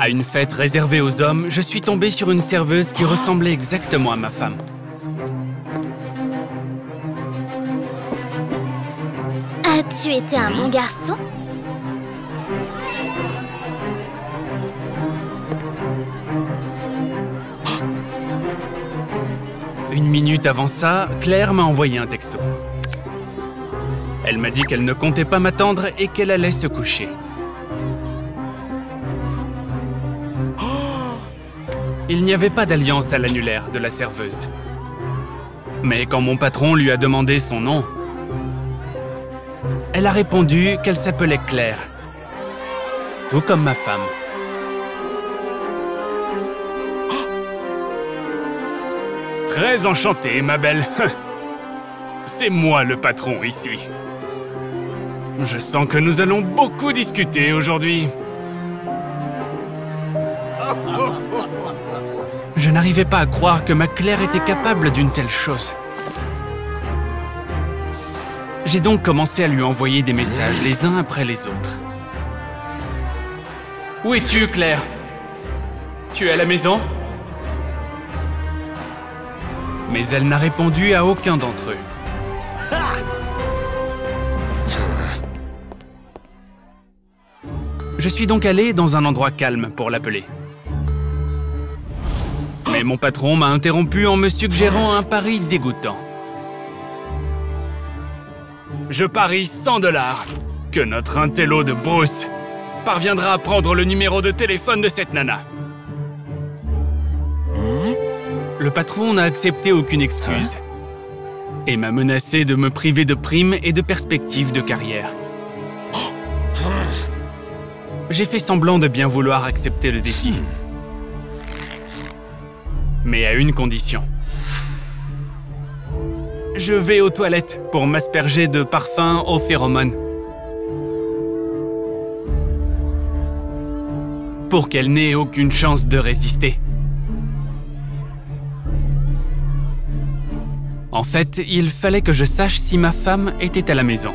À une fête réservée aux hommes, je suis tombé sur une serveuse qui ressemblait exactement à ma femme. As-tu été un bon garçon? Une minute avant ça, Claire m'a envoyé un texto. Elle m'a dit qu'elle ne comptait pas m'attendre et qu'elle allait se coucher. Il n'y avait pas d'alliance à l'annulaire de la serveuse. Mais quand mon patron lui a demandé son nom, elle a répondu qu'elle s'appelait Claire. Tout comme ma femme. Très enchanté, ma belle. C'est moi le patron ici. Je sens que nous allons beaucoup discuter aujourd'hui. Je n'arrivais pas à croire que ma Claire était capable d'une telle chose. J'ai donc commencé à lui envoyer des messages les uns après les autres. Où es-tu, Claire? Tu es à la maison? Mais elle n'a répondu à aucun d'entre eux. Je suis donc allé dans un endroit calme pour l'appeler. Mais mon patron m'a interrompu en me suggérant un pari dégoûtant. Je parie 100 $ que notre intello de Bruce parviendra à prendre le numéro de téléphone de cette nana. Le patron n'a accepté aucune excuse et m'a menacé de me priver de primes et de perspectives de carrière. J'ai fait semblant de bien vouloir accepter le défi. Mais à une condition. Je vais aux toilettes pour m'asperger de parfum aux phéromones. Pour qu'elle n'ait aucune chance de résister. En fait, il fallait que je sache si ma femme était à la maison.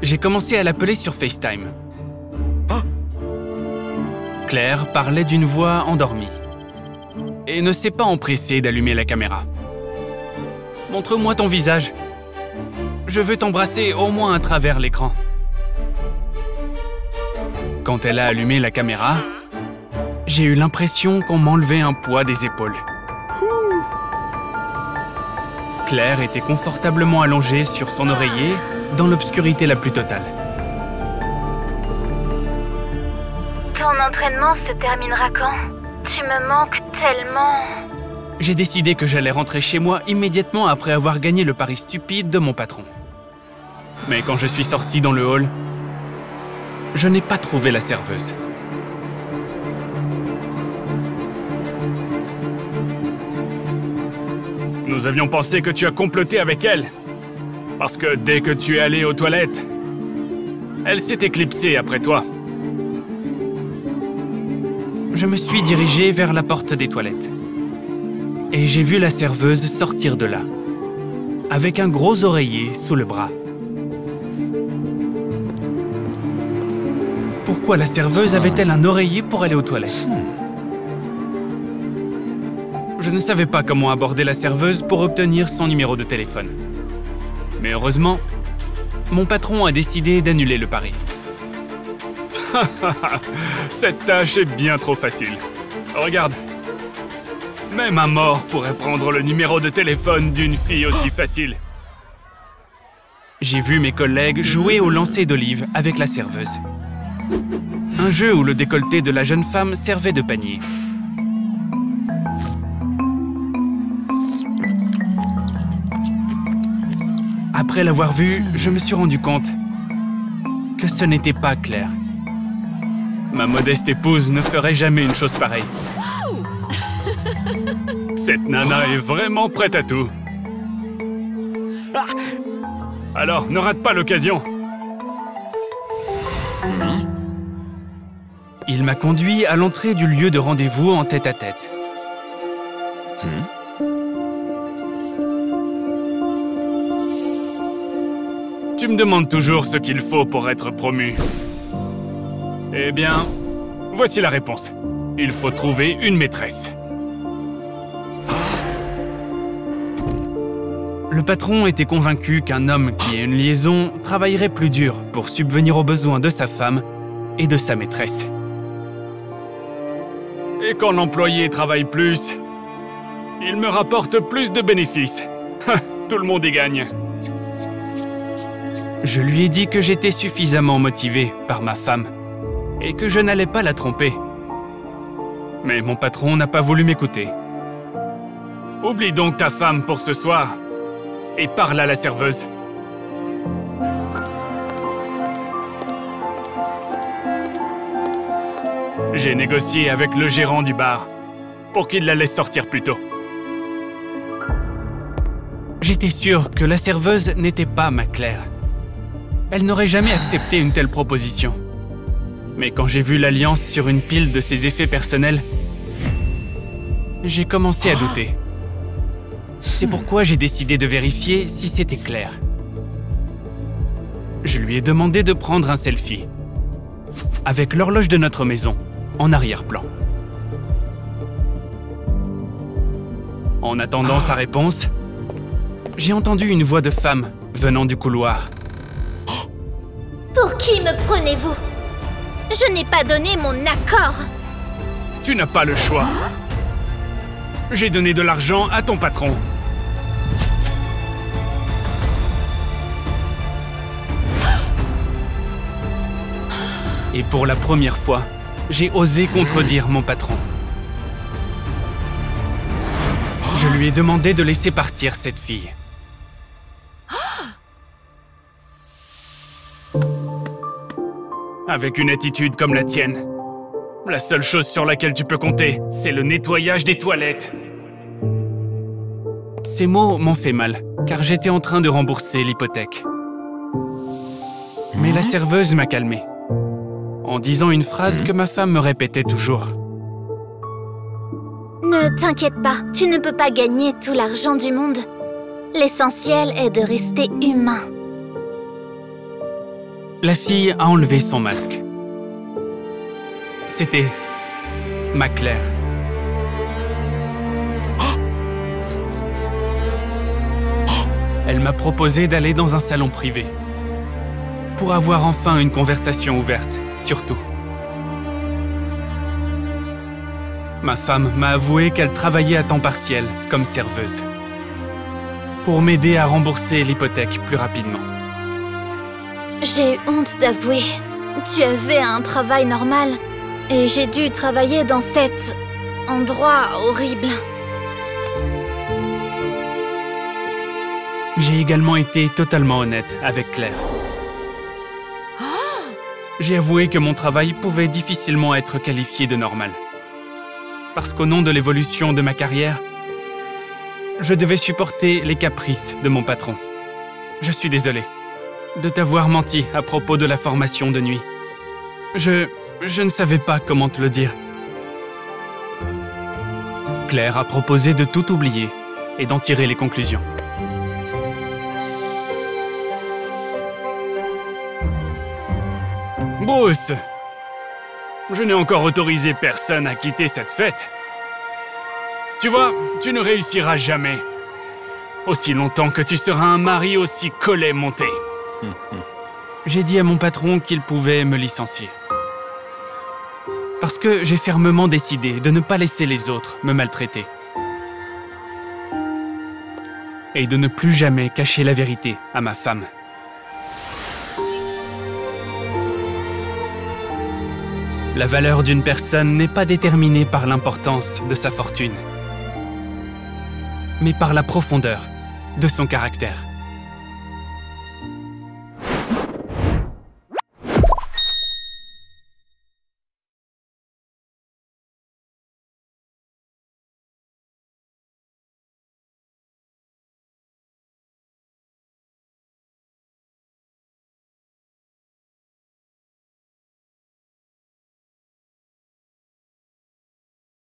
J'ai commencé à l'appeler sur FaceTime. Claire parlait d'une voix endormie et ne s'est pas empressée d'allumer la caméra. Montre-moi ton visage. Je veux t'embrasser au moins à travers l'écran. Quand elle a allumé la caméra, j'ai eu l'impression qu'on m'enlevait un poids des épaules. Claire était confortablement allongée sur son oreiller, dans l'obscurité la plus totale. Ton entraînement se terminera quand? Tu me manques tellement. J'ai décidé que j'allais rentrer chez moi immédiatement après avoir gagné le pari stupide de mon patron. Mais quand je suis sorti dans le hall, je n'ai pas trouvé la serveuse. Nous avions pensé que tu as comploté avec elle. Parce que dès que tu es allé aux toilettes, elle s'est éclipsée après toi. Je me suis dirigé vers la porte des toilettes. Et j'ai vu la serveuse sortir de là, avec un gros oreiller sous le bras. Pourquoi la serveuse avait-elle un oreiller pour aller aux toilettes? Je ne savais pas comment aborder la serveuse pour obtenir son numéro de téléphone. Mais heureusement, mon patron a décidé d'annuler le pari. Cette tâche est bien trop facile. Regarde. Même un mort pourrait prendre le numéro de téléphone d'une fille aussi facile. J'ai vu mes collègues jouer au lancer d'olive avec la serveuse. Un jeu où le décolleté de la jeune femme servait de panier. Après l'avoir vue, je me suis rendu compte que ce n'était pas Claire. Ma modeste épouse ne ferait jamais une chose pareille. Cette nana est vraiment prête à tout. Alors, ne rate pas l'occasion. Il m'a conduit à l'entrée du lieu de rendez-vous en tête-à-tête. Tu me demandes toujours ce qu'il faut pour être promu. Eh bien, Voici la réponse. Il faut trouver une maîtresse. Le patron était convaincu qu'un homme qui ait une liaison travaillerait plus dur pour subvenir aux besoins de sa femme et de sa maîtresse. Et quand l'employé travaille plus, il me rapporte plus de bénéfices. Tout le monde y gagne. Je lui ai dit que j'étais suffisamment motivé par ma femme et que je n'allais pas la tromper. Mais mon patron n'a pas voulu m'écouter. Oublie donc ta femme pour ce soir et parle à la serveuse. J'ai négocié avec le gérant du bar pour qu'il la laisse sortir plus tôt. J'étais sûr que la serveuse n'était pas ma Claire. Elle n'aurait jamais accepté une telle proposition. Mais quand j'ai vu l'alliance sur une pile de ses effets personnels, j'ai commencé à douter. C'est pourquoi j'ai décidé de vérifier si c'était clair. Je lui ai demandé de prendre un selfie, avec l'horloge de notre maison, en arrière-plan. En attendant sa réponse, j'ai entendu une voix de femme venant du couloir. Pour qui me prenez-vous? Je n'ai pas donné mon accord. Tu n'as pas le choix. J'ai donné de l'argent à ton patron. Et pour la première fois, j'ai osé contredire mon patron. Je lui ai demandé de laisser partir cette fille. Avec une attitude comme la tienne, la seule chose sur laquelle tu peux compter, c'est le nettoyage des toilettes. Ces mots m'ont fait mal, car j'étais en train de rembourser l'hypothèque. Mais la serveuse m'a calmé, en disant une phrase que ma femme me répétait toujours. Ne t'inquiète pas, tu ne peux pas gagner tout l'argent du monde. L'essentiel est de rester humain. La fille a enlevé son masque. C'était ma Claire. Elle m'a proposé d'aller dans un salon privé pour avoir enfin une conversation ouverte, surtout. Ma femme m'a avoué qu'elle travaillait à temps partiel comme serveuse pour m'aider à rembourser l'hypothèque plus rapidement. J'ai honte d'avouer. Tu avais un travail normal et j'ai dû travailler dans cet endroit horrible. J'ai également été totalement honnête avec Claire. J'ai avoué que mon travail pouvait difficilement être qualifié de normal. Parce qu'au nom de l'évolution de ma carrière, je devais supporter les caprices de mon patron. Je suis désolé de t'avoir menti à propos de la formation de nuit. Je ne savais pas comment te le dire. Claire a proposé de tout oublier et d'en tirer les conclusions. Bruce, je n'ai encore autorisé personne à quitter cette fête. Tu vois, tu ne réussiras jamais. Aussi longtemps que tu seras un mari aussi collet monté. J'ai dit à mon patron qu'il pouvait me licencier. Parce que j'ai fermement décidé de ne pas laisser les autres me maltraiter. Et de ne plus jamais cacher la vérité à ma femme. La valeur d'une personne n'est pas déterminée par l'importance de sa fortune, mais par la profondeur de son caractère.